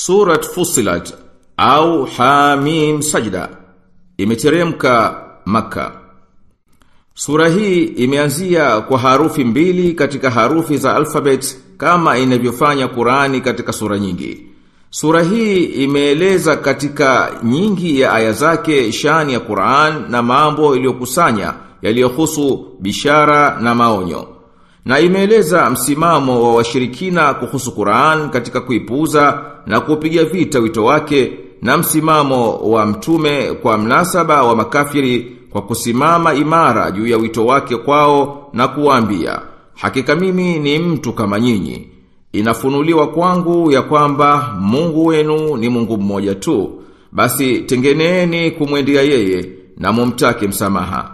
Surat Fussilat au Hamim Sajda imeteremka Makka. Sura hii imeanzia kwa harufi mbili katika harufi za alfabet kama inavyofanya Qur'ani katika sura nyingi. Sura hii imeeleza katika nyingi ya aya zake shani ya Qur'an na mambo iliyokusanya yaliyohusu bishara na maonyo. Na imeeleza msimamo wa washirikina kuhusu Qur'an katika kuipuuza na kupiga vita wito wake, na msimamo wa mtume kwa mnasaba wa makafiri kwa kusimama imara juu ya wito wake kwao na kuwaambia, hakika mimi ni mtu kama nyinyi. Inafunuliwa kwangu ya kwamba Mungu wenu ni Mungu mmoja tu, basi tengeneeni kumwendea yeye na mumtake msamaha.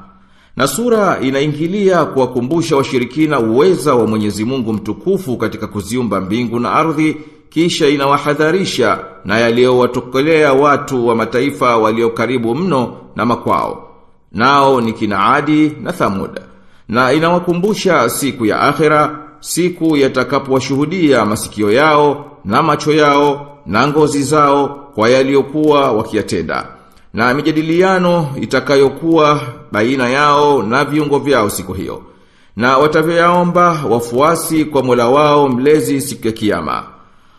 Na sura inaingilia kuwakumbusha washirikina uweza wa Mwenyezi Mungu mtukufu katika kuziumba mbingu na ardhi, kisha inawahadharisha na yaliyowatokelea watu wa mataifa walio karibu mno na makwao. Nao ni kina Adi na Thamud. Na inawakumbusha siku ya akhera, siku yatakapowashuhudia masikio yao na macho yao na ngozi zao kwa yaliyokuwa wakiyatenda, na mijadiliano itakayokuwa baina yao na viungo vyao siku hiyo, na watavyoyaomba wafuasi kwa Mola wao mlezi siku ya kiyama.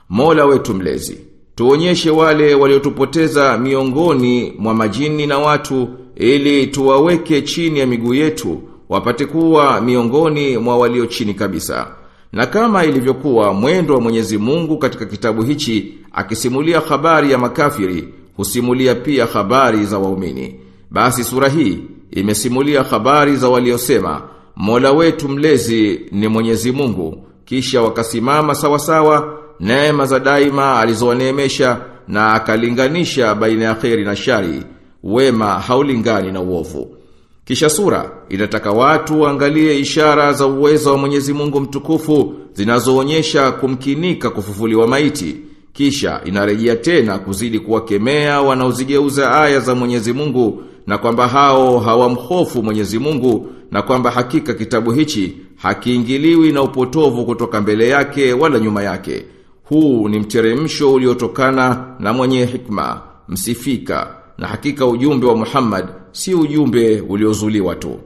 Mola wetu mlezi, tuonyeshe wale waliotupoteza miongoni mwa majini na watu, ili tuwaweke chini ya miguu yetu, wapate kuwa miongoni mwa walio chini kabisa. Na kama ilivyokuwa mwendo wa Mwenyezi Mungu katika kitabu hichi, akisimulia habari ya makafiri, husimulia pia habari za waumini. Basi sura hii imesimulia habari za waliosema, Mola wetu mlezi ni Mwenyezi Mungu, kisha wakasimama sawasawa neema za daima alizowaneemesha, na akalinganisha baina ya kheri na shari, wema haulingani na uovu. Kisha sura inataka watu waangalie ishara za uwezo wa Mwenyezi Mungu mtukufu zinazoonyesha kumkinika kufufuliwa maiti. Kisha inarejea tena kuzidi kuwakemea wanaozigeuza aya za Mwenyezi Mungu, na kwamba hao hawamhofu Mwenyezi Mungu, na kwamba hakika kitabu hichi hakiingiliwi na upotovu kutoka mbele yake wala nyuma yake. Huu ni mteremsho uliotokana na mwenye hikma, msifika, na hakika ujumbe wa Muhammad si ujumbe uliozuliwa tu.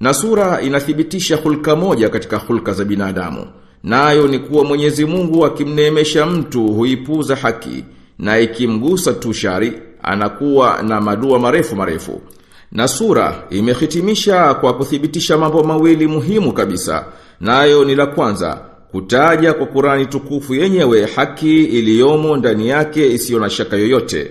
Na sura inathibitisha hulka moja katika hulka za binadamu, nayo ni kuwa Mwenyezi Mungu akimneemesha mtu huipuza haki, na ikimgusa tu shari anakuwa na madua marefu marefu. Na sura imehitimisha kwa kuthibitisha mambo mawili muhimu kabisa, nayo ni la kwanza, kutaja kwa Qur'ani tukufu yenyewe haki iliyomo ndani yake isiyo na shaka yoyote.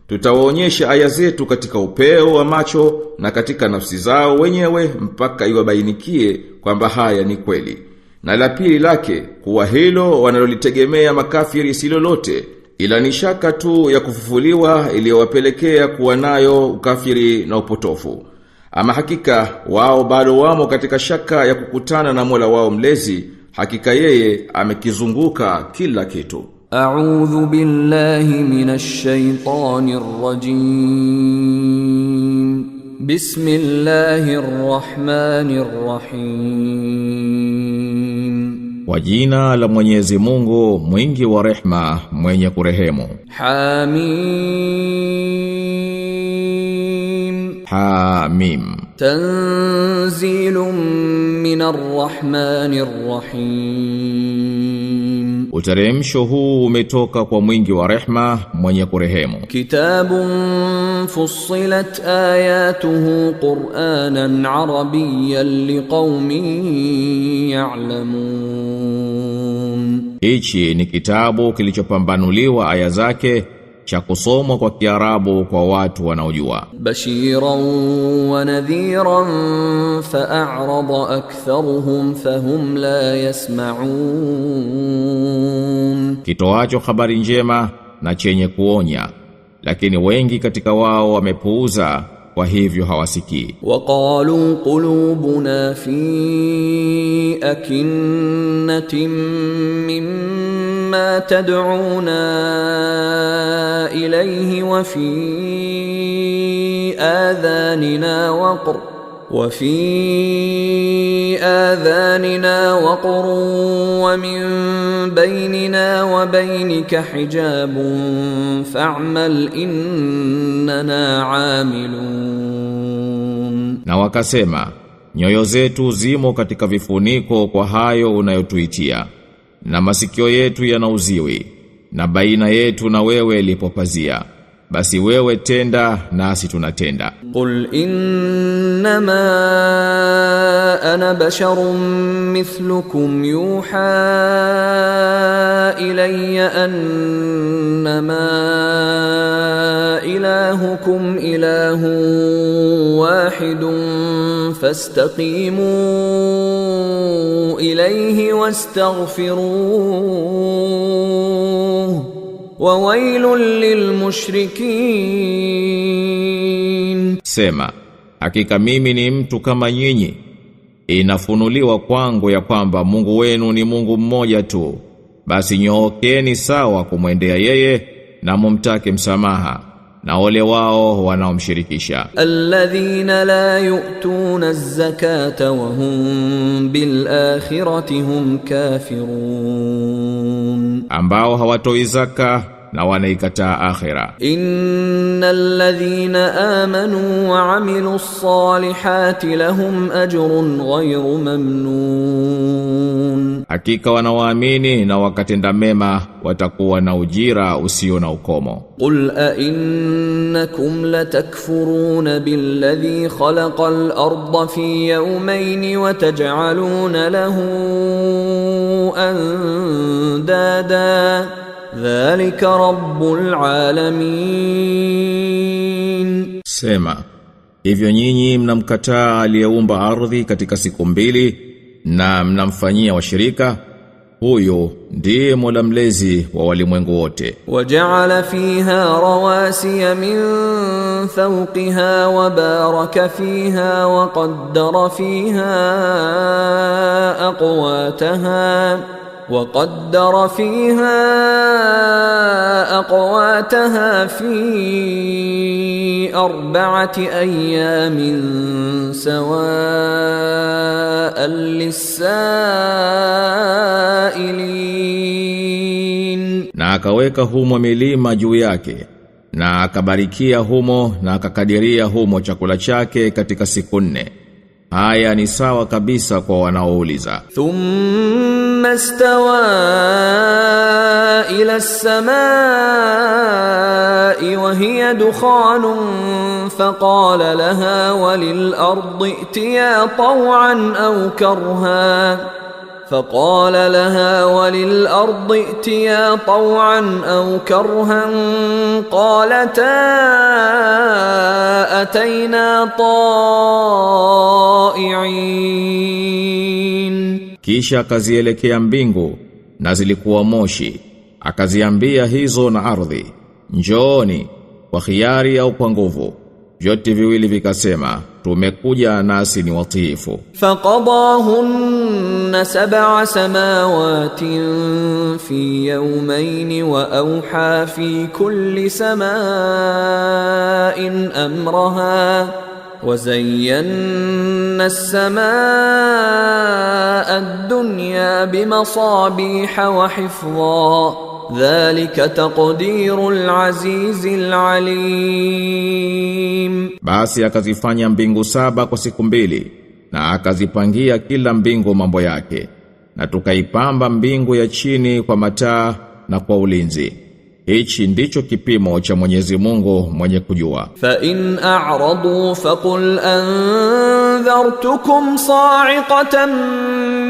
Tutawaonyesha aya zetu katika upeo wa macho na katika nafsi zao wenyewe mpaka iwabainikie kwamba haya ni kweli. Na la pili lake, kuwa hilo wanalolitegemea makafiri si lolote, ila ni shaka tu ya kufufuliwa iliyowapelekea kuwa nayo ukafiri na upotofu. Ama hakika wao bado wamo katika shaka ya kukutana na Mola wao mlezi, hakika yeye amekizunguka kila kitu. A'udhu billahi minash shaitanir rajim. Bismillahir rahmanir rahim. Kwa jina la Mwenyezi Mungu mwingi wa rehma mwenye kurehemu. Hamim. Hamim. Tanzilun minar rahmanir rahim. Uteremsho huu umetoka kwa mwingi wa rehma mwenye kurehemu. Kitabun fussilat ayatuhu Qur'anan Arabiyyan liqaumin ya'lamun. Hichi ni kitabu kilichopambanuliwa aya zake, cha kusomwa kwa Kiarabu kwa watu wanaojua. Bashiran wa nadhiran fa'arada aktharuhum fahum la yasma'un. Kitoacho habari njema na chenye kuonya, lakini wengi katika wao wamepuuza, kwa hivyo hawasikii. Waqalu qulubuna fi akinnatin mimma tad'una ilayhi wa fi adhanina waqr وفي آذاننا وقر ومن بيننا وبينك حجاب فاعمل إننا عاملون. Na wakasema, nyoyo zetu zimo katika vifuniko kwa hayo unayotuitia, na masikio yetu yana uziwi, na baina yetu na wewe lipo pazia. Basi wewe tenda nasi tunatenda. Qul innama ana basharun mithlukum yuha ilayya annama ilahukum ilahun wahidun fastaqimu ilayhi wastaghfiruh wawailul lilmushrikin. Sema, hakika mimi ni mtu kama nyinyi. Inafunuliwa kwangu ya kwamba Mungu wenu ni Mungu mmoja tu. Basi nyookeni sawa kumwendea yeye na mumtake msamaha, na ole wao wanaomshirikisha. Alladhina la yu'tuna az-zakata wa hum bil akhirati hum kafirun, ambao hawatoi zaka na wanaikataa akhira. Innal ladhina amanu wa amilus salihati lahum ajrun ghayru mamnun, hakika wanaoamini na wakatenda mema watakuwa na ujira usio na ukomo. Qul a innakum latakfuruna billadhi khalaqal arda fi yawmayn wa taj'aluna lahu andada dhalika rabbul alamin. Sema, hivyo nyinyi mnamkataa aliyeumba ardhi katika siku mbili na mnamfanyia washirika? Huyo ndiye Mola mlezi wa walimwengu wote. Waja'ala fiha rawasiya min fawqiha wa baraka fiha wa qaddara fiha أقواتها في 4 أيام سواء للسائلين. Na akaweka humo milima juu yake, na akabarikia humo na akakadiria humo chakula chake katika siku 4. Haya ni sawa kabisa kwa wanaouliza. Thumma istawa ila as-samaa'i wa hiya dukhanun faqala laha walil ardi itiya taw'an aw karha فقال لها وللأرض ائتيا طوعا أو كرها قالتا أتينا طائعين. Kisha akazielekea mbingu na zilikuwa moshi, akaziambia hizo na ardhi, njooni kwa khiari au kwa nguvu. Vyote viwili vikasema, tumekuja nasi ni watiifu. Faqadahunna 7 samawatin fi yawmayn wa awha fi kulli sama'in amraha wa zayyana as-samaa'a ad-dunya bimasabiha wa hifdha dhalika taqdirul azizil alim. Basi akazifanya mbingu 7 kwa siku 2, na akazipangia kila mbingu mambo yake, na tukaipamba mbingu ya chini kwa mataa na kwa ulinzi. Hichi ndicho kipimo cha Mwenyezi Mungu mwenye kujua. Fa in a'radu faqul anzartukum sa'iqatan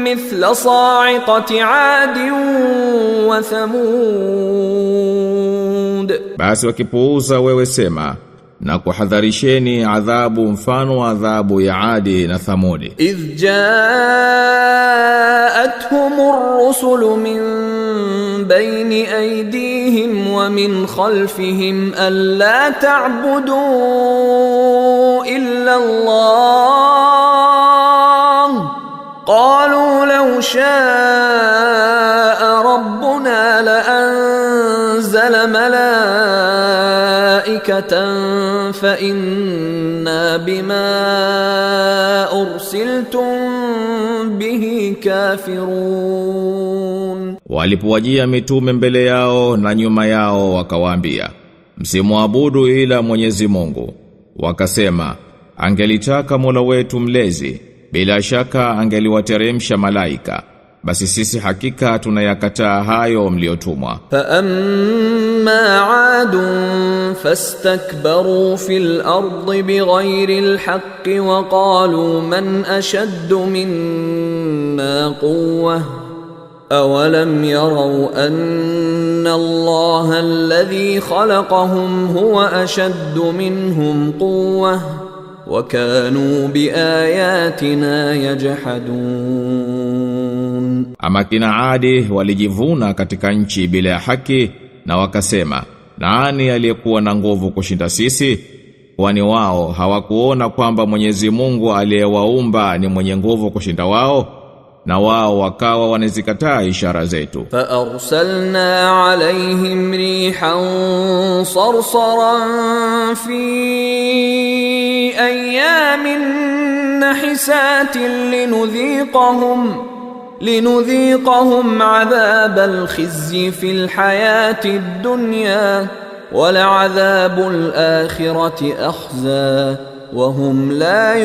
mithla sa'iqati 'adin wa thamud. Basi wakipuuza wewe sema, na kuhadharisheni adhabu mfano wa adhabu ya Adi na Thamudi. Idh ja'atuhumur rusulu min bayni aydihim wa min khalfihim alla ta'budu illa Allah qalu law sha'a rabbuna la anzala malaa'ikatan ملائكة فإنا بما أرسلتم به كافرون. Walipowajia mitume mbele yao na nyuma yao wakawaambia, msimuabudu ila Mwenyezi Mungu. Wakasema, angelitaka Mola wetu mlezi, bila shaka angeliwateremsha malaika. Basi sisi hakika tunayakataa hayo mliotumwa. Fa amma Adun fastakbaru fil ardi bighayri alhaqqi wa qalu man ashaddu minna quwwah awalam yaraw anna Allaha alladhi khalaqahum huwa ashaddu minhum quwwah wa kanu biayatina yajhadun. Ama kina Adi walijivuna katika nchi bila ya haki na wakasema, nani aliyekuwa na nguvu kushinda sisi? Kwani wao hawakuona kwamba Mwenyezi Mungu aliyewaumba ni mwenye nguvu kushinda wao? Na wao wakawa wanazikataa ishara zetu. Fa arsalna alayhim rihan sarsaran fi ayamin nahisatin linudhiqahum adhab al-khizy fi al-hayati ad-dunya wa la'adhabu al-akhirati akhza wa hum la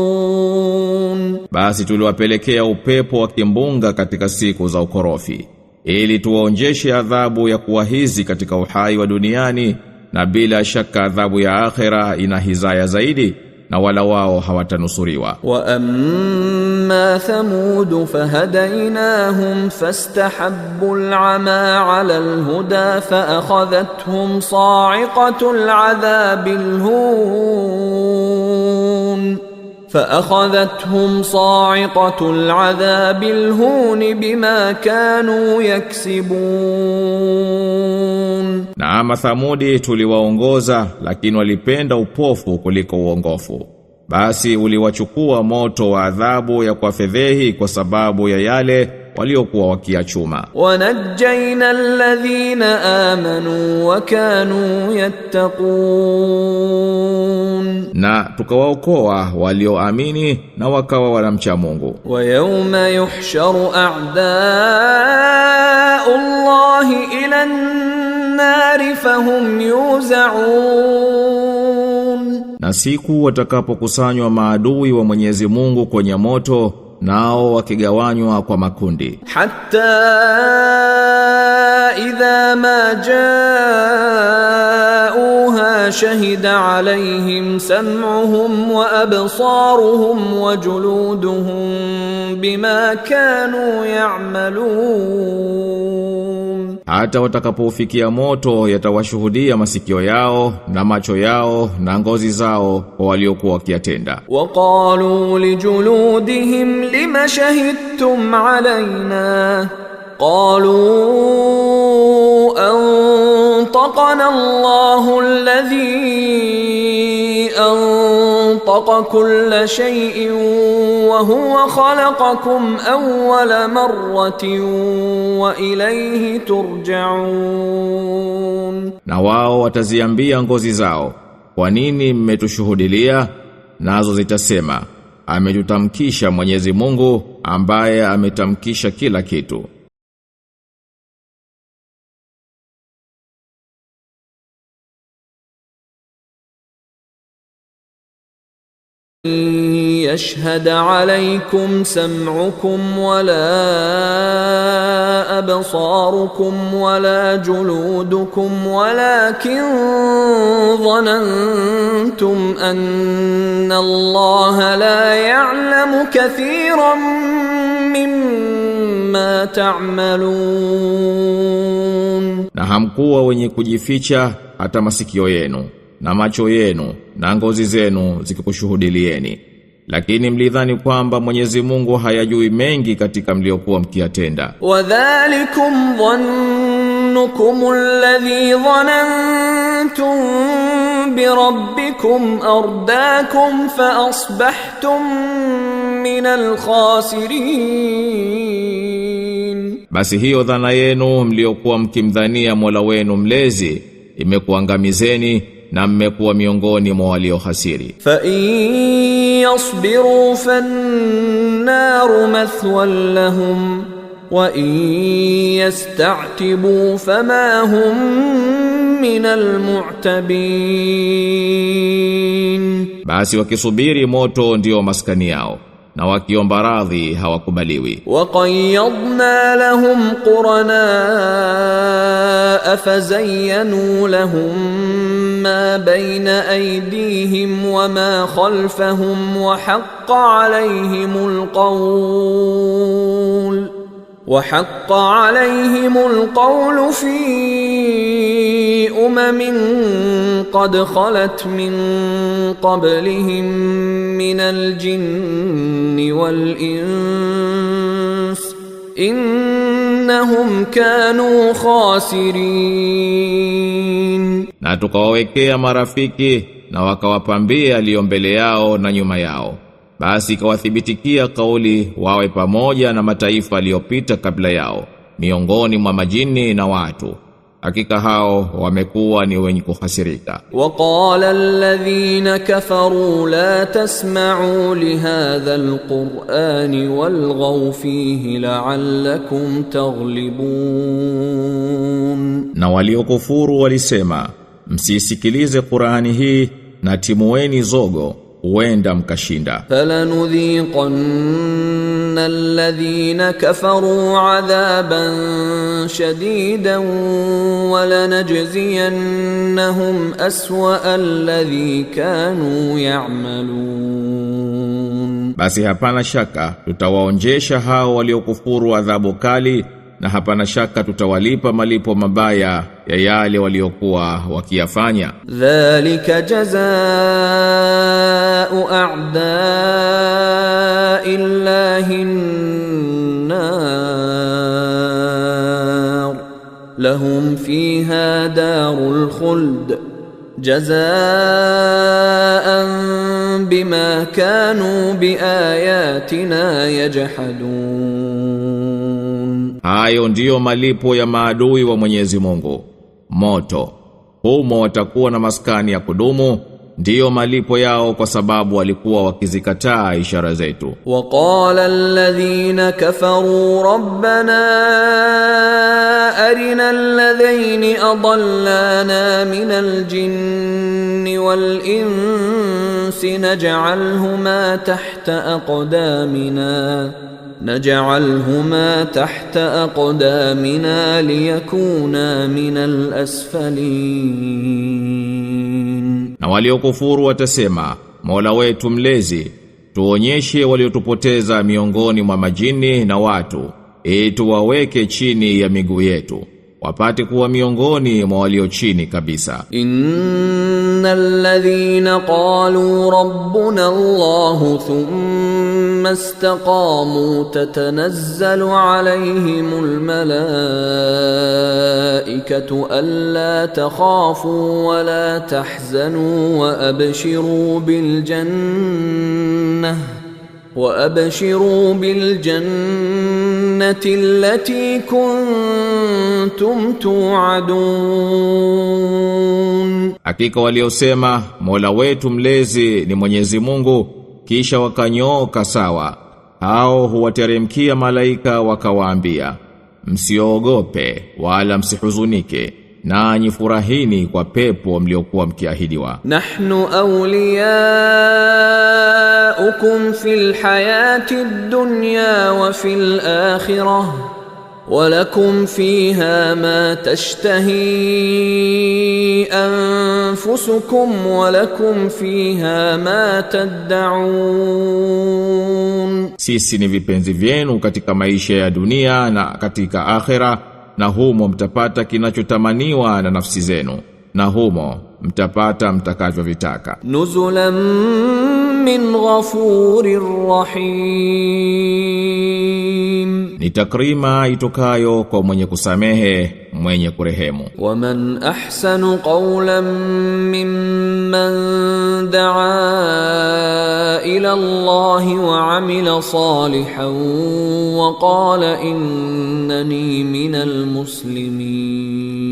yunsarun. Basi tuliwapelekea upepo wa kimbunga katika siku za ukorofi, ili tuwaonjeshe adhabu ya kuwahizi katika uhai wa duniani, na bila shaka adhabu ya akhera ina hizaya zaidi, na wala wao hawatanusuriwa. Wa amma Thamud fahadaynahum fastahabbu al'ama 'ala al-huda fa akhadhathum sa'iqatu al-'adhabil hun فأخذتهم صاعقة العذاب الهون بما كانوا يكسبون. Na ama Thamudi tuliwaongoza, lakini walipenda upofu kuliko uongofu. Basi uliwachukua moto wa adhabu ya kuwafedhehi kwa sababu ya yale waliokuwa wakiachuma. Wanajjayna alladhina amanu wa kanu yattaqun. Na tukawaokoa walioamini na wakawa wanamcha Mungu. Wa yawma yuhsharu a'da'u Allahi ila an-nari fahum yuzaun. Na siku watakapokusanywa maadui wa Mwenyezi Mungu kwenye moto, nao wakigawanywa kwa makundi. Hatta idha ma ja'uha shahida alayhim sam'uhum wa absaruhum wa juluduhum bima kanu ya'malun. Hata watakapofikia moto yatawashuhudia masikio yao na macho yao na ngozi zao kwa waliokuwa wakiyatenda. Wa qalu li juludihim lima shahidtum alayna qalu antaqana Allahu alladhi antaqa kulla shay'in wa huwa khalaqakum awwala marratin wa ilayhi turja'un. Na wao wataziambia ngozi zao, kwa nini mmetushuhudilia? Nazo zitasema, ametutamkisha Mwenyezi Mungu ambaye ametamkisha kila kitu. يشهد عليكم سمعكم ولا أبصاركم ولا جلودكم ولكن ظننتم أن الله لا يعلم كثيرا مما تعملون. Na hamkuwa wenye kujificha hata masikio yenu na macho yenu na ngozi zenu zikikushuhudilieni, lakini mlidhani kwamba Mwenyezi Mungu hayajui mengi katika mliokuwa mkiyatenda. Wadhalikum dhannukum alladhi dhanantum birabbikum ardaakum fa asbahtum min alkhasirin. Basi hiyo dhana yenu mliokuwa mkimdhania Mola wenu mlezi imekuangamizeni na mmekuwa miongoni mwa waliohasiri. Fa in yasbiru fan-naru mathwan lahum wa in yasta'tibu fama hum min al-mu'tabin, basi wakisubiri moto ndio maskani yao na wakiomba radhi hawakubaliwi. Wa qayyadna lahum qurana fazayyanu lahum ma bayna aydihim wa ma khalfahum wa haqqa alayhim alqawl fi qad khalat min qablihim min aljinni wal ins innahum kanu khasirin, na tukawawekea marafiki na wakawapambia aliyo mbele yao na nyuma yao, basi ikawathibitikia kauli wawe pamoja na mataifa aliyopita kabla yao miongoni mwa majini na watu, hakika hao wamekuwa ni wenye kuhasirika. Wa qala alladhina kafaru la tasma'u li hadha alqur'ani walghaw fihi la'allakum taghlibun, na waliokufuru walisema msisikilize Qur'ani hii na timueni zogo huenda mkashinda. Falanudhiqanna alladhina kafaru adhaban shadidan wa lanajziyannahum aswa alladhi kanu ya'malun, basi hapana shaka tutawaonjesha hao waliokufuru adhabu kali, na hapana shaka tutawalipa malipo mabaya ya yale waliokuwa wakiyafanya. Dhalika jazaa'u a'da'i llahi an-nar lahum fiha darul khuld jazaa'an bima kanu biayatina yajhadun, hayo ndiyo malipo ya maadui wa Mwenyezi Mungu, moto. Humo watakuwa na maskani ya kudumu, ndiyo malipo yao kwa sababu walikuwa wakizikataa ishara zetu. Wa qala alladhina kafaru rabbana arina alladhayni adallana min aljinni wal insi نجعلهما تحت أقدامنا ليكونا من الأسفلين. Na waliokufuru watasema, Mola wetu mlezi, tuonyeshe waliotupoteza miongoni mwa majini na watu, tuwaweke chini ya miguu yetu, wapate kuwa miongoni mwa walio chini kabisa. Innal ladhina qalu rabbuna Allahu thumma istaqamu tatanazzalu alayhimul malaikatu alla takhafu wa la tahzanu wa abshiru bil jannah وأبشروا بالجنة التي كنتم توعدون. Hakika waliosema Mola wetu mlezi ni Mwenyezi Mungu kisha wakanyooka sawa, hao huwateremkia malaika wakawaambia, msiogope wala msihuzunike, nanyi furahini kwa pepo mliokuwa mkiahidiwa. Nahnu awliyaukum fil hayati dunya wa fil akhirah wa lakum fiha ma tashtahi anfusukum wa lakum fiha ma tad'un. Sisi ni vipenzi vyenu katika maisha ya dunia na katika akhira, na humo mtapata kinachotamaniwa na nafsi zenu, na humo mtapata mtakavyovitaka. Nuzulan min ghafurir rahim, ni takrima itokayo kwa mwenye kusamehe mwenye kurehemu. Waman ahsanu qawlan mimman daa ila Allahi wa amila salihan wa qala innani minal muslimin.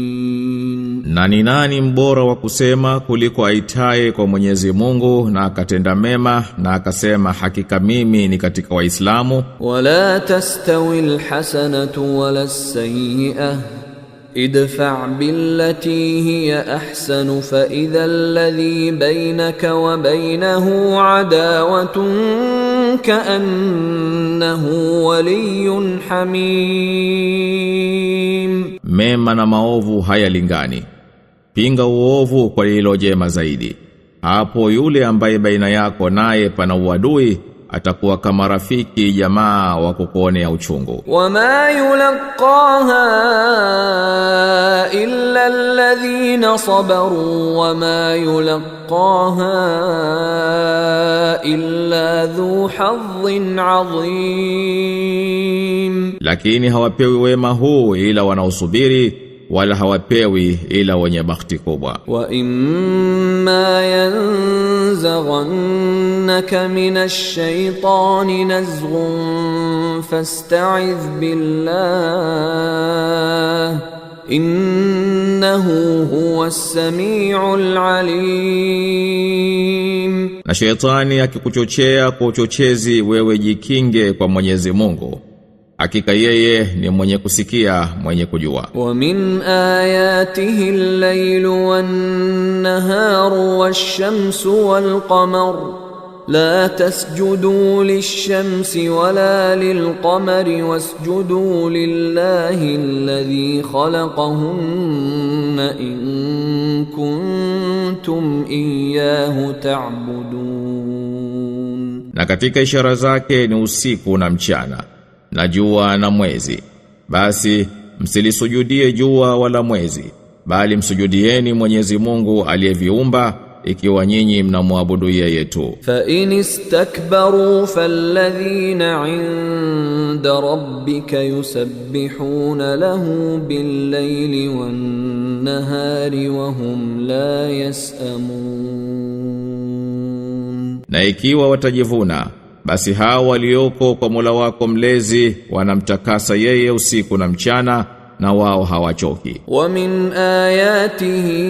Na ni nani mbora wa kusema kuliko aitaye kwa Mwenyezi Mungu na akatenda mema na akasema hakika mimi ni katika Waislamu? Wala tastawi alhasanatu wala as-sayyi'ah idfa' billati hiya ahsanu fa idha alladhi baynaka wa baynahu adawatun ka'annahu waliyyun hamim. Mema na maovu hayalingani. Pinga uovu kwa lilo jema zaidi. Hapo yule ambaye baina yako naye pana uadui atakuwa kama rafiki jamaa wa kukuonea uchungu. Wama yulqaha illa alladhina sabaru wama yulqaha illa dhu hadhin adhim. Lakini hawapewi wema huu ila wanaosubiri, wala hawapewi ila wenye bahati kubwa. Wa imma yanzaghannaka minash shaitani nazghun fasta'idh billah innahu huwas samiul alim. Na shaitani akikuchochea kwa uchochezi, wewe jikinge kwa Mwenyezi Mungu. Hakika yeye ni mwenye kusikia, mwenye kujua. Wa min ayatihi al-laylu wan-naharu wash-shamsu wal-qamar la tasjudu lish-shamsi wala lil-qamari wasjudu lillahi alladhi khalaqahunna in kuntum iyyahu ta'budun. Na katika ishara zake ni usiku na mchana na jua na mwezi. Basi msilisujudie jua wala mwezi, bali msujudieni Mwenyezi Mungu aliyeviumba, ikiwa nyinyi mnamwabudu yeye tu. Fa in istakbaru falladhina 'inda rabbika yusabbihuna lahu bil-layli wan-nahari wa hum la yas'amun. Na ikiwa watajivuna, basi hao walioko kwa Mola wako mlezi wanamtakasa yeye usiku na mchana, na wao hawachoki. Wa min ayatihi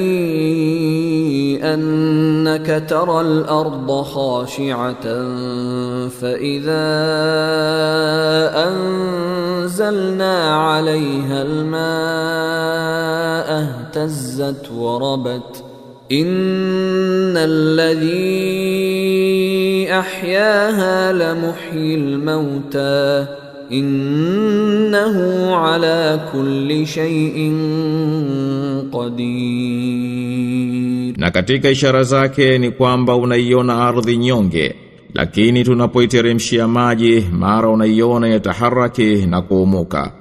annaka tara al-ardha khashi'atan fa idha anzalna 'alayha al-ma'a ihtazzat wa rabat innal ladhi ahyaha lamuhyil mauta innahu ala kulli shay'in qadir. Na katika ishara zake ni kwamba unaiona ardhi nyonge, lakini tunapoiteremshia maji mara unaiona yataharaki na kuumuka.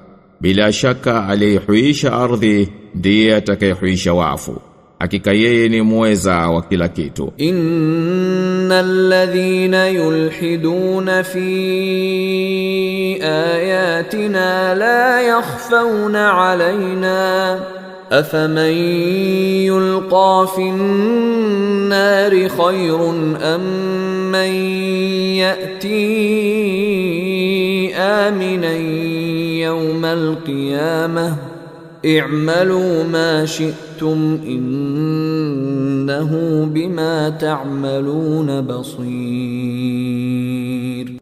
Bila shaka aliyehuisha ardhi ndiye atakayehuisha wafu. Hakika yeye ni muweza wa kila kitu. Innal ladhina yulhiduna fi ayatina la yakhfawna alayna afaman yulqa fin nari khayrun am man ya'ti aminan yawmal qiyamah i'malu ma shi'tum innahu bima ta'maluna basir.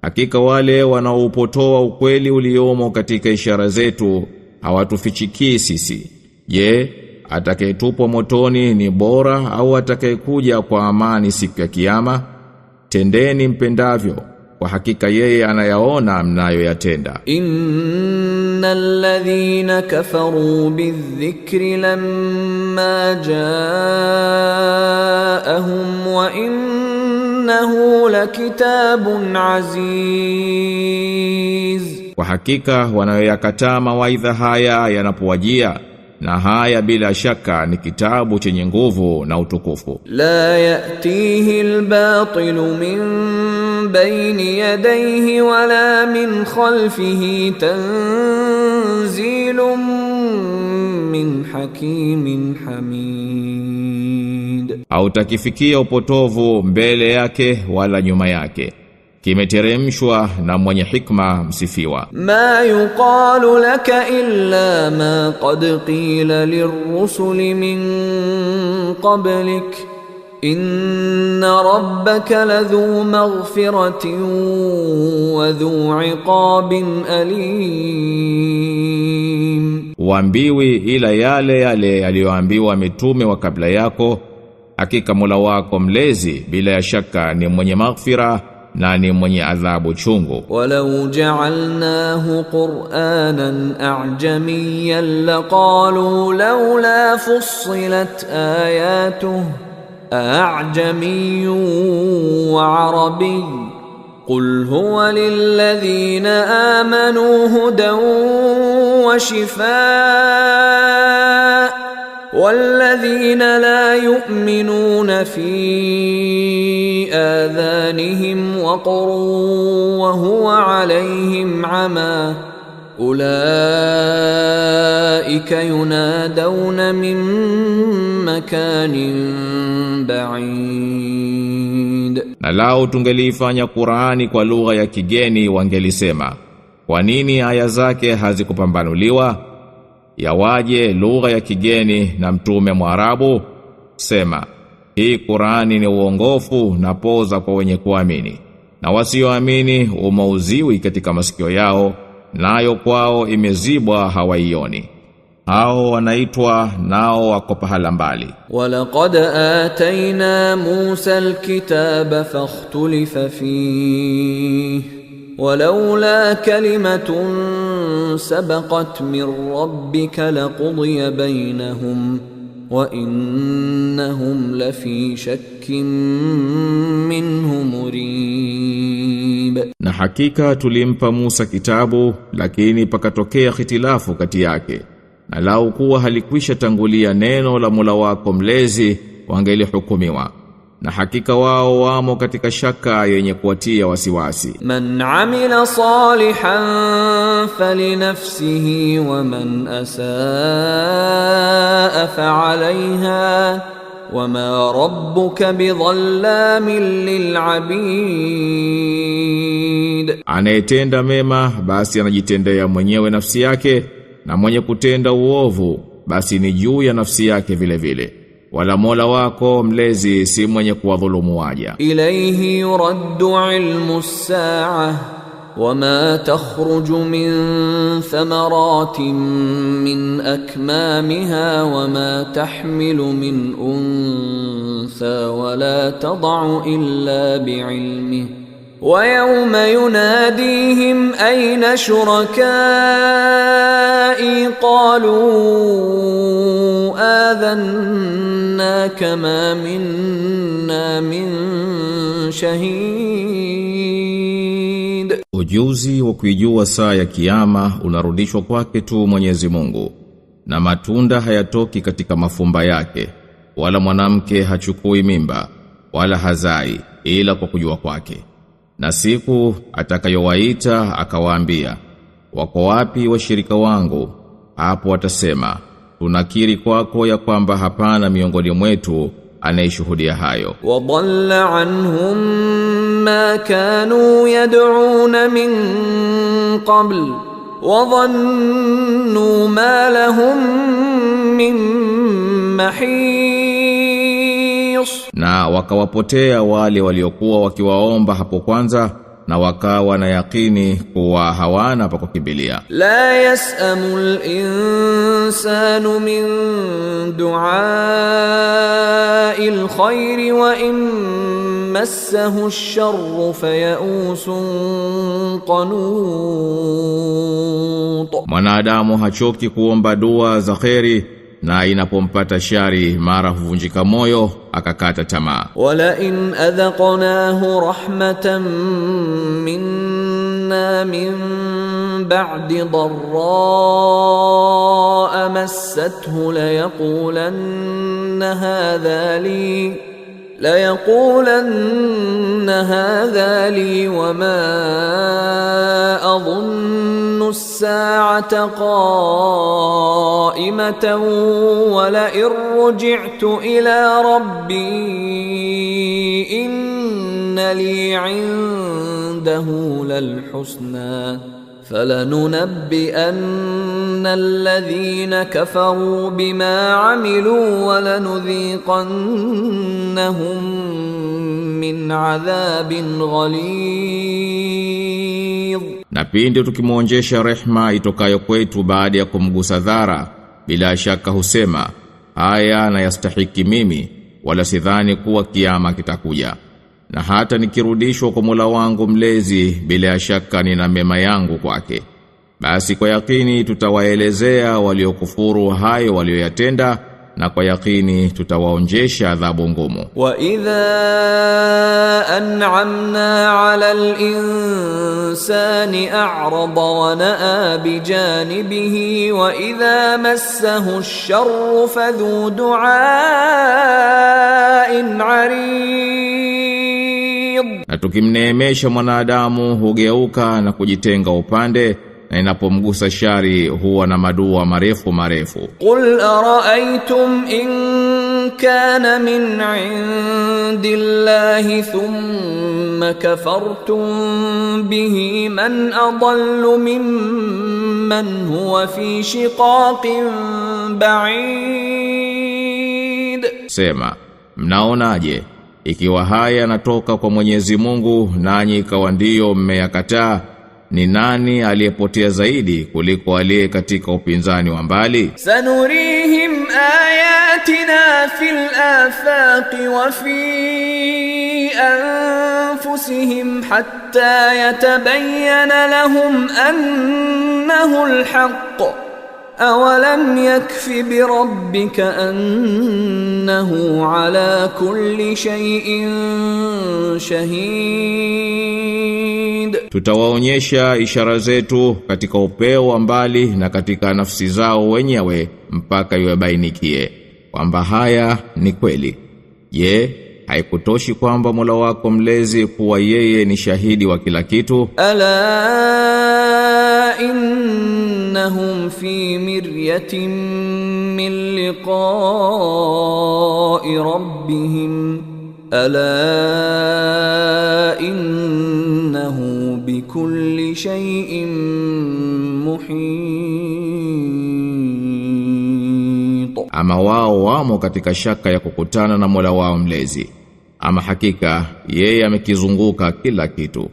Hakika wale wanaopotoa ukweli uliomo katika ishara zetu hawatufichikii sisi. Je, atakayetupwa motoni ni bora au atakayekuja kwa amani siku ya kiyama? Tendeni mpendavyo, kwa hakika yeye anayaona mnayoyatenda. Innal ladhina kafaru bidhikri lamma jaahum wa innahu lakitabun aziz. Kwa hakika wanayoyakataa mawaidha haya yanapowajia, na haya bila shaka ni kitabu chenye nguvu na utukufu. La ya'tihi al-batilu min bayni yadayhi wala min khalfihi tanzilun min hakimin hamid. Hautakifikia upotovu mbele yake wala nyuma yake. kimeteremshwa na mwenye hikma msifiwa. Ma yuqalu laka illa ma qad qila lirrusuli min qablik inna rabbaka ladhu maghfiratin wa dhu iqabin alim. Waambiwi ila yale yale aliyoambiwa mitume wa kabla yako, hakika Mola wako mlezi bila ya shaka ni mwenye maghfira na ni mwenye adhabu chungu. Walau ja'alnahu Qur'anan a'jamiyyan laqalu laula fussilat ayatuhu a'jamiyyun wa arabiy qul huwa lilladhina amanu hudan wa shifaa والذين لا يؤمنون في آذانهم وقر وهو عليهم عمى أولئك ينادون من مكان بعيد. Na lao tungelifanya Qur'ani kwa lugha ya kigeni wangelisema, kwa nini aya zake hazikupambanuliwa? Yawaje lugha ya kigeni na mtume Mwarabu? Sema, hii Qur'ani ni uongofu na poza kwa wenye kuamini, na wasioamini umauziwi katika masikio yao, nayo kwao imezibwa hawaioni. Hao wanaitwa nao wako pahala mbali. Walaqad atayna Musa alkitaba fakhtulifa fihi ولولا كلمة سبقت من ربك لقضي بينهم وإنهم لفي شك منه مريب. Na hakika tulimpa Musa kitabu, lakini pakatokea khitilafu kati yake, na lau kuwa halikwisha tangulia neno la Mola wako mlezi wangelihukumiwa, na hakika wao wamo katika shaka yenye kuwatia wasiwasi. Man amila salihan falinafsihi wa man asaa fa'alayha wama rabbuka bidhallamin lil'abid. Anayetenda mema basi anajitendea mwenyewe nafsi yake, na mwenye kutenda uovu basi ni juu ya nafsi yake vile vile. Wala Mola wako mlezi si mwenye kuwadhulumu waja. Ilayhi yuraddu ilmu as-sa'ah wama takhruju min thamaratin min akmamiha wama tahmilu min untha wala tad'u illa bi'ilmihi ويوم يناديهم أين شركائي قالوا آذناك ما منا من شهيد. Ujuzi wa kuijua saa ya kiyama unarudishwa kwake tu Mwenyezi Mungu, na matunda hayatoki katika mafumba yake, wala mwanamke hachukui mimba wala hazai ila kwa kujua kwake. Na siku atakayowaita akawaambia, wako wapi washirika wangu? Hapo watasema, tunakiri kwako ya kwamba hapana miongoni mwetu anayeshuhudia hayo. Wadalla anhum ma kanu yad'un min qabl wa dhannu ma lahum min mahis. Na wakawapotea wale waliokuwa wakiwaomba hapo kwanza, na wakawa na yakini kuwa hawana pa kukimbilia. La yasamu al-insanu min du'a'i al-khayri wa in massahu ash-sharru fayausun qanut. Mwanadamu hachoki kuomba dua za kheri, na inapompata shari mara huvunjika moyo akakata tamaa. Wala in adhaqnahu rahmatan minna min ba'di dharra massathu la yaqulanna hadha li wa ma adhunnu as-sa'ata qa'imatan wa la irji'tu ila rabbi inna li 'indahu عنده للحسنى فلننبئن الذين كفروا بما عملوا ولنذيقنهم من عذاب غليظ. Na pindi tukimuonjesha rehma itokayo kwetu baada ya kumgusa dhara, bila shaka husema, haya na yastahiki mimi, wala sidhani kuwa kiyama kitakuja. Na hata nikirudishwa kwa Mola wangu mlezi, bila shaka nina mema yangu kwake. Basi kwa yakini tutawaelezea waliokufuru hayo walioyatenda, na kwa yakini tutawaonjesha adhabu ngumu. Wa idha an'amna 'ala al-insani a'rada wa na'a bi janibihi wa idha massahu ash-sharru fadhu du'a'in 'arid. Na tukimneemesha mwanadamu hugeuka na kujitenga upande, na inapomgusa shari huwa na madua marefu marefu. Qul ara'aytum in kana min 'indillahi thumma kafartum bihi man adallu mimman huwa fi shiqaqin ba'id. Sema, mnaonaje ikiwa haya yanatoka kwa Mwenyezi Mungu nanyi ikawa ndio mmeyakataa? Ni nani aliyepotea zaidi kuliko aliye katika upinzani wa mbali? Sanurihim ayatina fil afaqi wa fi anfusihim hatta yatabayyana lahum annahu alhaq. أولم يكف بربك أنه على كل شيء شهيد. Tutawaonyesha ishara zetu katika upeo wa mbali na katika nafsi zao wenyewe mpaka iwabainikie kwamba haya ni kweli. Je, haikutoshi kwamba Mola wako mlezi kuwa yeye ni shahidi wa kila kitu? Ala innahum fi miryatin min liqa'i rabbihim ala innahu bikulli shay'in muhit. Ama wao wamo katika shaka ya kukutana na Mola wao mlezi. Ama hakika yeye amekizunguka kila kitu.